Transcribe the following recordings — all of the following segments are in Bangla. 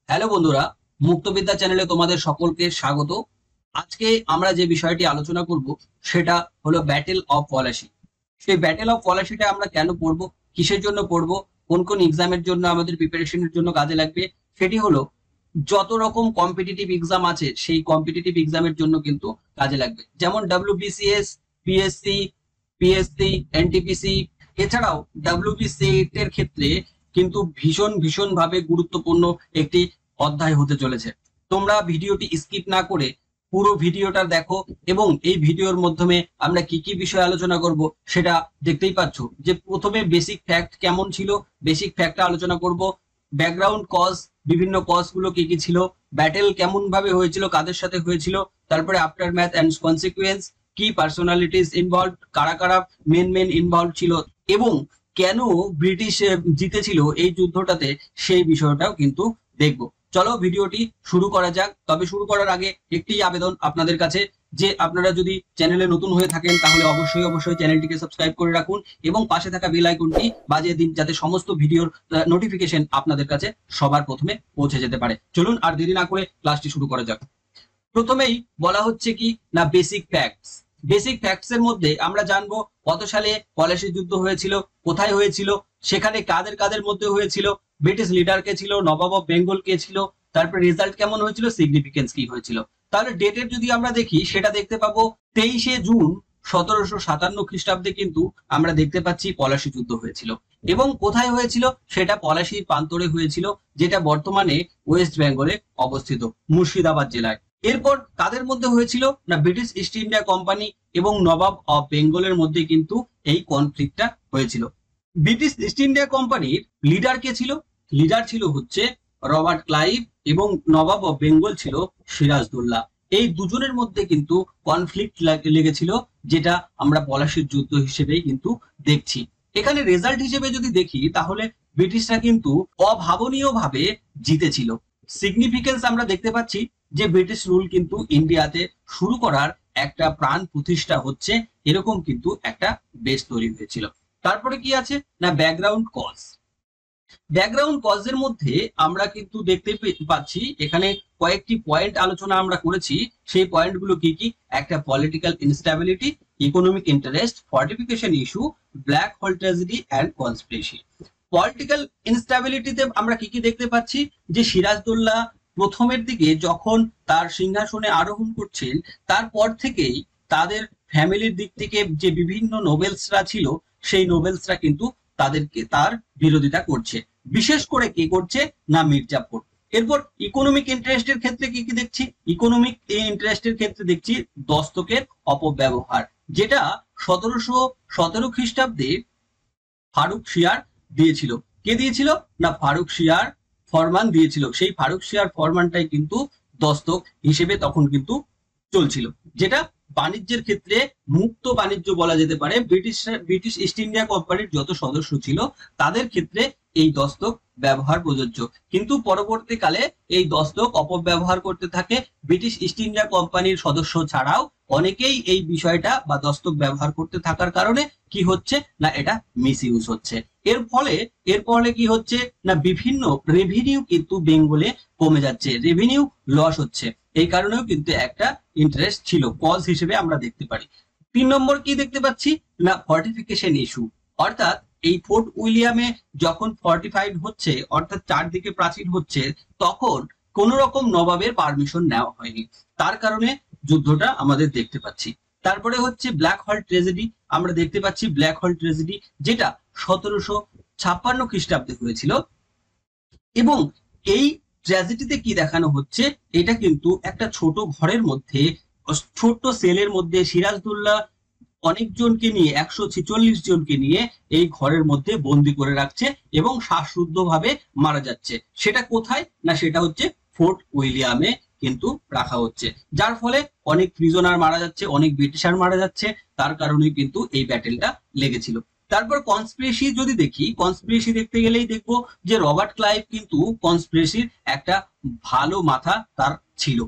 হ্যালো বন্ধুরা, মুক্তবিদ্যা চ্যানেলে তোমাদের সকলকে স্বাগত। আজকে আমরা যে বিষয়টি আলোচনা করব সেটা হলো ব্যাটেল অফ পলাশী। সেই ব্যাটেল অফ পলাশীটা আমরা কেন পড়বো, কিসের জন্য পড়বো, কোন কোন এক্সামের জন্য আমাদের প্রিপারেশনের জন্য কাজে লাগবে, সেটি হলো যত রকম কম্পিটিটিভ এক্সাম আছে সেই কম্পিটিটিভ এক্সামের জন্য কিন্তু কাজে লাগবে। যেমন ডব্লিউবিসিএস, পিএসসি, পিএসসি, এনটিপিসি, এছাড়াও ডব্লিউবিসিএস এর ক্ষেত্রে কিন্তু ভীষণ ভীষণ ভাবে গুরুত্বপূর্ণ একটি অধ্যায় হতে চলেছে। তোমরা ভিডিওটি স্কিপ না করে পুরো ভিডিওটা দেখো এবং এই ভিডিওর মাধ্যমে আমরা কি কি বিষয় আলোচনা করব সেটা দেখতেই পাচ্ছ। যে প্রথমে বেসিক ফ্যাক্ট কেমন ছিল, বেসিক ফ্যাক্টটা আলোচনা করব। ব্যাকগ্রাউন্ড কজ, বিভিন্ন কজ গুলো কি কি ছিল, ব্যাটেল কেমন ভাবে হয়েছিল, কাদের সাথে হয়েছিল, তারপরে আফটার ম্যাথ এন্ড কনসিকুয়েন্স, কি পার্সোনালিটিস ইনভলভ, কারা কারা মেন ইনভলভ ছিল এবং কেন ব্রিটিশ জিতেছিল এই যুদ্ধটাতে, সেই বিষয়টাও কিন্তু দেখবো। চলো ভিডিওটি শুরু করা যাক। তবে শুরু করার আগে একটি আবেদন আপনাদের কাছে, যে আপনারা যদি চ্যানেলে নতুন হয়ে থাকেন তাহলে অবশ্যই অবশ্যই চ্যানেলটিকে সাবস্ক্রাইব করে রাখুন এবং পাশে থাকা বেল আইকনটি বাজিয়ে দিন, যাতে সমস্ত ভিডিওর নোটিফিকেশন আপনাদের কাছে সবার প্রথমে পৌঁছে যেতে পারে। চলুন আর দেরি না করে ক্লাসটি শুরু করা যাক। প্রথমেই বলা হচ্ছে কি না, বেসিক ফ্যাক্টস। বেসিক ফ্যাক্টস এর মধ্যে আমরা জানবো কত সালে পলাশী যুদ্ধ হয়েছিল, কোথায় হয়েছিল, সেখানে কাদের কাদের মধ্যে হয়েছিল, ব্রিটিশ লিডার কে ছিল, নবাব অফ বেঙ্গল কে ছিল, তারপর রেজাল্ট কেমন হয়েছিল, সিগনিফিকেন্স কি হয়েছিল। তাহলে ডেটের যদি আমরা দেখি সেটা দেখতে পাবো 23শে জুন 1757 খ্রিস্টাব্দে কিন্তু আমরা দেখতে পাচ্ছি পলাশী যুদ্ধ হয়েছিল। এবং কোথায় হয়েছিল, সেটা পলাশীর প্রান্তরে হয়েছিল, যেটা বর্তমানে ওয়েস্ট বেঙ্গলে অবস্থিত, মুর্শিদাবাদ জেলায়। এরপর কাদের মধ্যে হয়েছিল না, ব্রিটিশ ইস্ট ইন্ডিয়া কোম্পানি এবং নবাব অফ বেঙ্গলের মধ্যে কিন্তু এই কনফ্লিক্টটা হয়েছিল। ব্রিটিশ ইস্ট ইন্ডিয়া কোম্পানির লিডার কে ছিল, লিডার ছিল হচ্ছে রবার্ট ক্লাইভ এবং নবাব অফ বেঙ্গল ছিল সিরাজদৌল্লা। এই দুজনের মধ্যে কিন্তু কনফ্লিক্ট লেগেছিল, যেটা আমরা পলাশীর যুদ্ধ হিসেবেই কিন্তু দেখছি। এখানে রেজাল্ট হিসেবে যদি দেখি তাহলে ব্রিটিশরা কিন্তু অভাবনীয় ভাবে জিতেছিল। সিগনিফিকেন্স আমরা দেখতে পাচ্ছি যে ব্রিটিশ রুল কিন্তু ইন্ডিয়াতে শুরু করার একটা প্রাণ প্রতিষ্ঠা হচ্ছে, এরকম কিন্তু একটা বেস তৈরি হয়েছিল। তারপরে কি আছে না, ব্যাকগ্রাউন্ড কজ। ব্যাকগ্রাউন্ড কজের মধ্যে আমরা কিন্তু দেখতে পাচ্ছি এখানে কয়েকটি পয়েন্ট আলোচনা আমরা করেছি। সেই পয়েন্টগুলো কি কি, একটা political instability, economic interest, fortification issue, black hole tragedy and conspiracy. Political ইনস্টেবিলিটিতে আমরা কি কি দেখতে পাচ্ছি, যে সিরাজদৌল্লা প্রথমের দিকে যখন তার সিংহাসনে আরোহণ করছেন তারপর থেকেই তাদের ফ্যামিলির দিক থেকে যে বিভিন্ন নোবেলসরা ছিল সেই নোবেলসরা কিন্তু তার বিরোধিতা করছে। বিশেষ করে কে করছে না, মির্জাফর। এরপর ইকোনমিক ইন্টারেস্টের ক্ষেত্রে কি কি দেখছি, ইকোনমিক ইন্টারেস্টের ক্ষেত্রে দেখছি দস্তকের অপব্যবহার, যেটা 1717 খ্রিস্টাব্দে ফারুক শিয়ার দিয়েছিল। কে দিয়েছিল না, ফারুক শিয়ার ফরমান দিয়েছিল। সেই ফারুক শিয়ার ফরমানটাই কিন্তু দস্তক হিসেবে তখন কিন্তু চলছিল, যেটা বাণিজ্যের ক্ষেত্রে মুক্ত বাণিজ্য বলা যেতে পারে। ব্রিটিশ ইস্ট ইন্ডিয়া কোম্পানির যত সদস্য ছিল তাদের ক্ষেত্রে এই দস্তক ব্যবহার প্রযোজ্য, কিন্তু পরবর্তীকালে এই দস্তক অপব্যবহার করতে থাকে ব্রিটিশ ইস্ট ইন্ডিয়া কোম্পানির সদস্য ছাড়াও অনেকেই এই বিষয়টা বা দস্তক ব্যবহার করতে থাকার কারণে কি হচ্ছে না, এটা মিস ইউজ হচ্ছে। এর ফলে কি হচ্ছে না, বিভিন্ন রেভিনিউ কিন্তু বেঙ্গলে কমে যাচ্ছে, রেভিনিউ লস হচ্ছে। এই কারণেও কিন্তু একটা ইন্টারেস্ট ছিল, কজ হিসেবে আমরা দেখতে পারি। 3 নম্বর কি দেখতে পাচ্ছি না, ফর্টিফিকেশন ইস্যু। অর্থাৎ এই ফোর্ট উইলিয়ামে যখন ফর্টিফাইড হচ্ছে, অর্থাৎ চারদিকে প্রাচীর হচ্ছে, তখন কোন রকম নবাবের পারমিশন নেওয়া হয়নি, তার কারণে যুদ্ধটা আমাদের দেখতে পাচ্ছি। তারপরে হচ্ছে ব্ল্যাক হল ট্রেজেডি। আমরা দেখতে পাচ্ছি ব্ল্যাক হল ট্রেজেডি, যেটা 1756 খ্রিস্টাব্দে হয়েছিল। এবং এই ট্র্যাজেডিতে কি দেখানো হচ্ছে, এটা কিন্তু একটা ছোট ঘরের মধ্যে, ছোট্ট সেলের মধ্যে সিরাজদৌল্লা অনেকজনকে নিয়ে, 146 জনকে নিয়ে এই ঘরের মধ্যে বন্দি করে রাখছে এবং শ্বাসরুদ্ধ ভাবে মারা যাচ্ছে। সেটা কোথায় না, সেটা হচ্ছে ফোর্ট উইলিয়ামে কিন্তু রাখা হচ্ছে, যার ফলে অনেক প্রিজনার মারা যাচ্ছে, অনেক ব্রিটিশার মারা যাচ্ছে। তার কারণেই কিন্তু এই ব্যাটেলটা লেগেছিল। তারপর কনস্পিরেসি যদি দেখি, কনস্পিরেসি দেখতে গেলেই দেখবো যে রবার্ট ক্লাইভ কিন্তু কনস্পিরেসির একটা ভালো মাথা তার ছিল।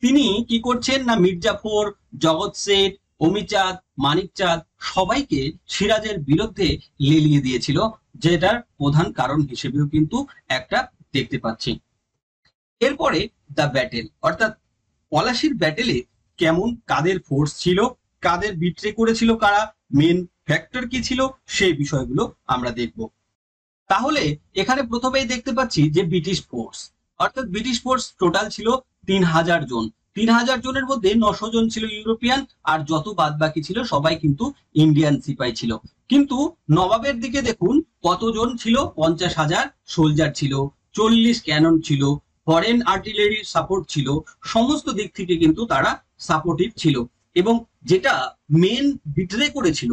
তিনি কি করছেন না, মির্জাফর, জগৎ শেঠ, অমিচাঁদ, মানিকচাঁদ সবাইকে সিরাজের বিরুদ্ধে লেলিয়ে দিয়েছিল, যেটার প্রধান কারণ হিসেবেও কিন্তু একটা দেখতে পাচ্ছি। এরপরে দ্য ব্যাটেল, অর্থাৎ পলাশির ব্যাটেলে কেমন, কাদের ফোর্স ছিল, কাদের বিট্রে করেছিল কারা, মেন ফ্যাক্টর কি ছিল, সেই বিষয়গুলো আমরা দেখব। তাহলে এখানে প্রথমেই দেখতে পাচ্ছি যে ব্রিটিশ ফোর্স, অর্থাৎ ব্রিটিশ ফোর্স টোটাল ছিল 3000 জন। 3000 জনের মধ্যে 900 জন ছিল ইউরোপিয়ান, আর যত বাদ বাকি ছিল সবাই কিন্তু ইন্ডিয়ান সিপাই ছিল। কিন্তু নবাবের দিকে দেখুন কতজন ছিল, 50,000 সোলজার ছিল, 40 ক্যানন ছিল, ফরেন আর্টিলারি সাপোর্ট ছিল, সমস্ত দিক থেকে কিন্তু তারা সাপোর্টিভ ছিল। এবং যেটা মেন বিট্রে করেছিল,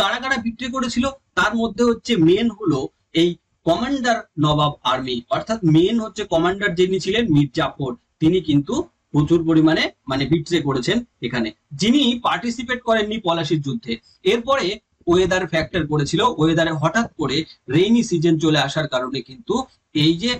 কারা কারা বিট্রে করেছিল, তার মধ্যে হচ্ছে মেন হলো এই কমান্ডার নবাব আর্মি, অর্থাৎ মেন হচ্ছে কমান্ডার যিনি ছিলেন মীর জাফর, তিনি কিন্তু প্রচুর পরিমাণে মানে বিট্রে করেছেন এখানে, যিনি পার্টিসিপেট করেননি পলাশির যুদ্ধে। এরপরে ওয়েদার ফ্যাক্টর করেছিল, ওয়েদারে হঠাৎ করে রেইনি সিজন চলে আসার কারণে কিন্তু এই যে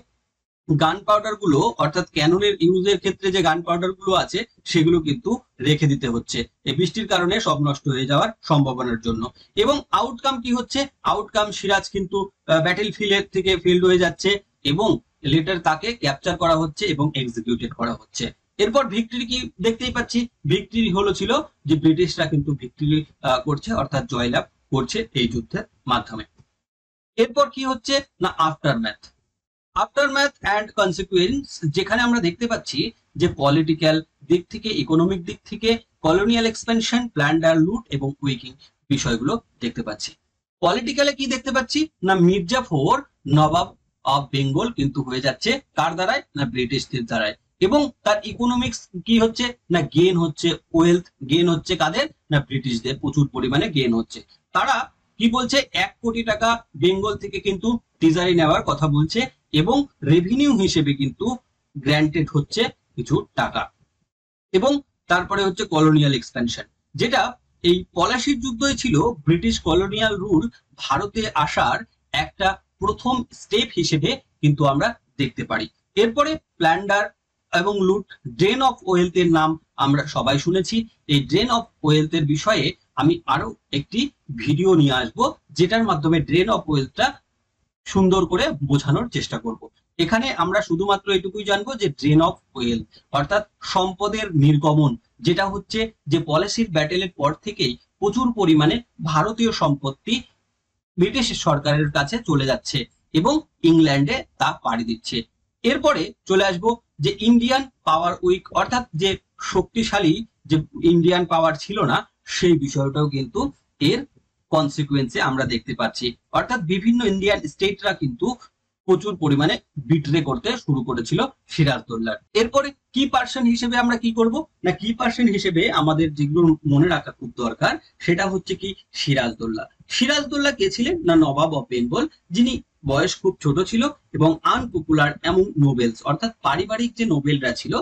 গান পাউডার গুলো, অর্থাৎ ক্যাননের ইউজের ক্ষেত্রে যে গান পাউডার গুলো আছে সেগুলো কিন্তু রেখে দিতে হচ্ছে এই বৃষ্টির কারণে সব নষ্ট হয়ে যাওয়ার সম্ভাবনার জন্য। এবং আউটকাম কি হচ্ছে, আউটকাম সিরাজ কিন্তু ব্যাটেল ফিল্ডের থেকে ফিল্ড হয়ে যাচ্ছে এবং লেটার তাকে ক্যাপচার করা হচ্ছে এবং এক্সিকিউটেড করা হচ্ছে। এরপর ভিক্টরি কি দেখতেই পাচ্ছি, ভিক্টরি হলো ছিল যে ব্রিটিশরা কিন্তু ভিক্টরি করছে, অর্থাৎ জয়লাভ করছে এই যুদ্ধের মাধ্যমে। এরপর কি হচ্ছে না after math, after math and consequence, যেখানে আমরা দেখতে পাচ্ছি যে পলিটিক্যাল দিক থেকে, ইকোনমিক দিক থেকে, কলোনিয়াল এক্সপেনশন, প্ল্যান্ডার, লুট এবং উইকিং বিষয়গুলো দেখতে পাচ্ছি। পলিটিক্যালে কি দেখতে পাচ্ছি না মির্জাফর নবাব অফ বেঙ্গল কিন্তু হয়ে যাচ্ছে কার দ্বারায় না ব্রিটিশদের দ্বারায়। এবং তার ইকোনমিক্স কি হচ্ছে না গেন হচ্ছে, ওয়েলথ গেন হচ্ছে কাদের না ব্রিটিশদের, প্রচুর পরিমাণে গেন হচ্ছে। তারা কি বলছে 1 কোটি টাকা বেঙ্গল থেকে কিন্তু টিজারি নেওয়ার কথা বলছে এবং রেভিনিউ হিসেবে কিন্তু গ্র্যান্টেড হচ্ছে কিছু টাকা। এবং তারপরে হচ্ছে কলোনিয়াল এক্সপেনশন, যেটা এই পলাশির যুদ্ধই ছিল ব্রিটিশ কলোনিয়াল রুল ভারতে আসার একটা প্রথম স্টেপ হিসেবে কিন্তু আমরা দেখতে পারি। এরপরে প্ল্যান্ডার এবং লুট, ড্রেন অফ ওয়েলথ এর নাম আমরা সবাই শুনেছি। এই ড্রেন অফ ওয়েলথ এর বিষয়ে আমি আরো একটি ভিডিও নিয়ে আসবো, যেটার মাধ্যমে ড্রেন অফ ওয়েলথটা সুন্দর করে বোঝানোর চেষ্টা করব। এখানে আমরা শুধুমাত্র এটুকুই জানবো যে ড্রেন অফ ওয়েলথ অর্থাৎ সম্পদের নির্গমন, যেটা হচ্ছে যে পলাশির ব্যাটেলের পর থেকেই প্রচুর পরিমাণে ভারতীয় সম্পত্তি ব্রিটিশ সরকারের কাছে চলে যাচ্ছে এবং ইংল্যান্ডে তা পাড়ি দিচ্ছে। এরপরে চলে আসবো যে ইন্ডিয়ান পাওয়ার উইক, অর্থাৎ যে শক্তিশালী যে ইন্ডিয়ান পাওয়ার ছিল না সেই বিষয়টাও কিন্তু এর কনসিকুয়েন্সে আমরা দেখতে পাচ্ছি, অর্থাৎ বিভিন্ন ইন্ডিয়ান স্টেটরা কিন্তু প্রচুর পরিমাণে বিট্রে করতে শুরু করেছিল সিরাজদৌল্লার। এরপরে কি পার্সন হিসেবে আমরা কি করব না কি পার্সন হিসেবে আমাদের যেগুলো মনে রাখা খুব দরকার সেটা হচ্ছে কি সিরাজদৌল্লা। সিরাজদৌল্লা কে ছিলেন না নবাব অফ বেঙ্গল, যিনি বয়স খুব ছোট ছিল এবং আনপপুলার এবং নোবেলস, অর্থাৎ পারিবারিক যে নোবেলরা ছিল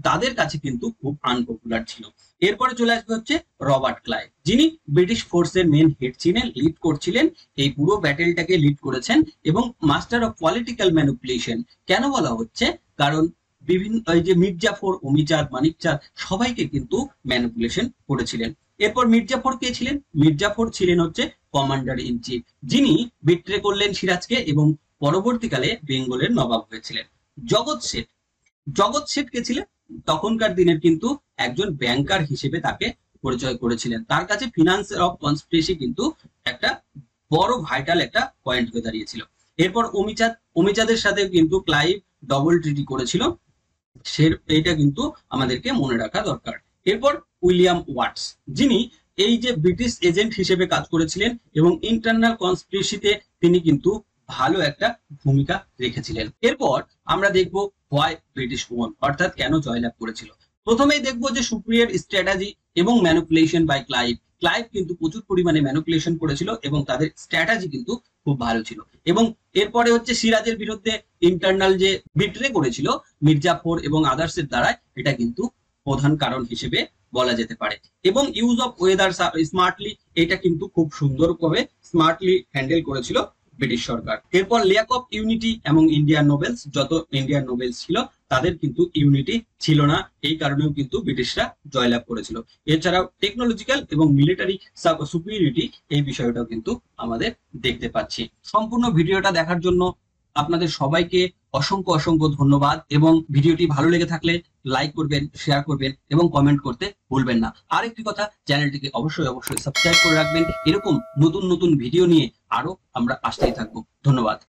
তাদের কাছে কিন্তু খুব আনপপুলার ছিল। এরপরে চলে আসবে হচ্ছে রবার্ট ক্লাইভ, যিনি ব্রিটিশ ফোর্সের মেন হেড ছিলেন, লিড করছিলেন, এই পুরো ব্যাটেলটাকে লিড করেছেন এবং মাস্টার অফ পলিটিক্যাল ম্যানিপুলেশন। কেন বলা হচ্ছে, কারণ বিভিন্ন এই যে মির্জাফর, অমিচাঁদ, মানিকচাঁদ সবাইকে কিন্তু ম্যানিপুলেশন করেছিলেন। এরপর মির্জাফর কে ছিলেন, মির্জাফর ছিলেন হচ্ছে কমান্ডার ইন চিফ, যিনি বিট্রে করলেন সিরাজকে এবং পরবর্তীকালে বেঙ্গলের নবাব হয়েছিলেন। জগৎ শেঠ, জগৎ শেঠ কে ছিলেন তখনকার দিনের কিন্তু একজন ব্যাংকার হিসেবে তাকে পরিচয় করেছিলেন, তার কাছে ফিনান্স অফ কনস্পিরেসি কিন্তু একটা বড় ভাইটাল একটা পয়েন্ট হয়ে দাঁড়িয়েছিল। এরপর অমিচাঁদ, অমিচাঁদের সাথে কিন্তু ক্লাইভ ডবল ট্রিটি করেছিল, সে এইটা কিন্তু আমাদেরকে মনে রাখা দরকার। এরপর উইলিয়াম ওয়াটস, যিনি এই যে ব্রিটিশ এজেন্ট হিসেবে কাজ করেছিলেন এবং ইন্টারনাল কনস্পিরেসিতে তিনি কিন্তু ভালো একটা ভূমিকা রেখেছিলেন। এরপর আমরা দেখব হোয়াই ব্রিটিশ ওন, অর্থাৎ কেন জয়লাভ করেছিল। প্রথমেই দেখবো যে সুপ্রিয়ার স্ট্র্যাটেজি এবং ম্যানিপুলেশন বাই ক্লাইভ। ক্লাইভ কিন্তু প্রচুর পরিমাণে ম্যানিপুলেশন করেছিল এবং তাদের স্ট্র্যাটেজি কিন্তু খুব ভালো ছিল। এবং এরপরে হচ্ছে সিরাজের বিরুদ্ধে ইন্টারনাল যে বিট্রে করেছিল মির্জাফর এবং আদার্সের দ্বারা, এটা কিন্তু প্রধান কারণ হিসেবে বলা যেতে পারে। এবং ইউজ অফ ওয়েদার স্মার্টলি, এটা কিন্তু খুব সুন্দরভাবে স্মার্টলি হ্যান্ডেল করেছিল ব্রিটিশ সরকার। এরপর ল্যাক অফ ইউনিটি এবং ইন্ডিয়ান নোবেলস, যত ইন্ডিয়ান নোবেলস ছিল তাদের কিন্তু ইউনিটি ছিল না, এই কারণেও কিন্তু ব্রিটিশরা জয়লাভ করেছিল। এছাড়াও টেকনোলজিক্যাল এবং মিলিটারি সুপিরিয়রিটি, এই বিষয়টাও কিন্তু আমাদের দেখতে পাচ্ছি। সম্পূর্ণ ভিডিওটা দেখার জন্য আপনাদের সবাইকে অসংখ্য অসংখ্য ধন্যবাদ, এবং ভিডিওটি ভালো লেগে থাকলে লাইক করবেন, শেয়ার করবেন এবং কমেন্ট করতে ভুলবেন না। আরেকটি কথা, চ্যানেলটিকে অবশ্যই অবশ্যই সাবস্ক্রাইব করে রাখবেন। এরকম নতুন নতুন ভিডিও নিয়ে আরো আমরা আসতেই থাকবো। ধন্যবাদ।